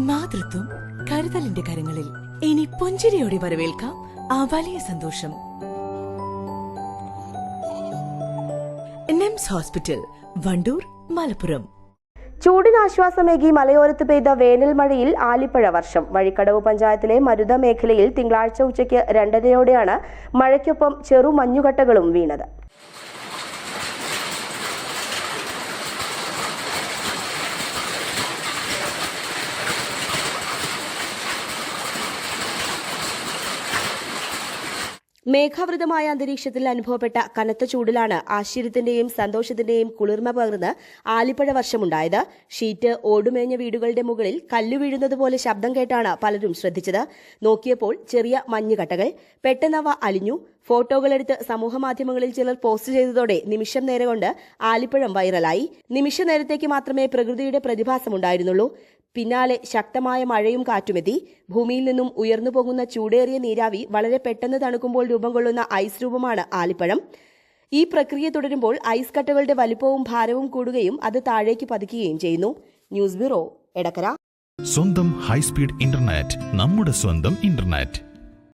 മാതൃത്വം കരുതലിന്റെ കരങ്ങളിൽ. ഇനി പുഞ്ചിരിയോടെ വരവേൽക്കാം ആ വലിയ സന്തോഷം. നിംസ് ഹോസ്പിറ്റൽ, വണ്ടൂർ, മലപ്പുറം. ചൂടിനാശ്വാസമേകി മലയോരത്ത് പെയ്ത വേനൽ മഴയിൽ ആലിപ്പഴ വർഷം. വഴിക്കടവ് പഞ്ചായത്തിലെ മരുത മേഖലയിൽ തിങ്കളാഴ്ച ഉച്ചയ്ക്ക് 2:30-ഓടെയാണ് മഴയ്ക്കൊപ്പം ചെറു മഞ്ഞുകട്ടകളും വീണത്. മേഘാവൃതമായ അന്തരീക്ഷത്തിൽ അനുഭവപ്പെട്ട കനത്ത ചൂടിലാണ് ആശ്ചര്യത്തിന്റെയും സന്തോഷത്തിന്റെയും കുളിർമ പകർന്ന് ആലിപ്പഴ വർഷമുണ്ടായത്. ഷീറ്റ് ഓടുമേഞ്ഞ വീടുകളുടെ മുകളിൽ കല്ലു വീഴുന്നതുപോലെ ശബ്ദം കേട്ടാണ് പലരും ശ്രദ്ധിച്ചത്. നോക്കിയപ്പോൾ ചെറിയ മഞ്ഞുകട്ടകൾ. പെട്ടെന്നവ അലിഞ്ഞു. ഫോട്ടോകളെടുത്ത് സമൂഹമാധ്യമങ്ങളിൽ ചിലർ പോസ്റ്റ് ചെയ്തതോടെ നിമിഷം നേരം കൊണ്ട് ആലിപ്പഴം വൈറലായി. നിമിഷ നേരത്തേക്ക് മാത്രമേ പ്രകൃതിയുടെ പ്രതിഭാസമുണ്ടായിരുന്നുള്ളൂ. പിന്നാലെ ശക്തമായ മഴയും കാറ്റുമെത്തി. ഭൂമിയിൽ നിന്നും ഉയർന്നു പോകുന്ന ചൂടേറിയ നീരാവി വളരെ പെട്ടെന്ന് തണുക്കുമ്പോൾ രൂപം കൊള്ളുന്ന ഐസ് രൂപമാണ് ആലിപ്പഴം. ഈ പ്രക്രിയ തുടരുമ്പോൾ ഐസ് കട്ടകളുടെ വലിപ്പവും ഭാരവും കൂടുകയും അത് താഴേക്ക് പതിക്കുകയും ചെയ്യുന്നു. News bureau, Edakkara. സ്വന്തം ഹൈസ്പീഡ് ഇന്റർനെറ്റ്, നമ്മുടെ സ്വന്തം ഇന്റർനെറ്റ്.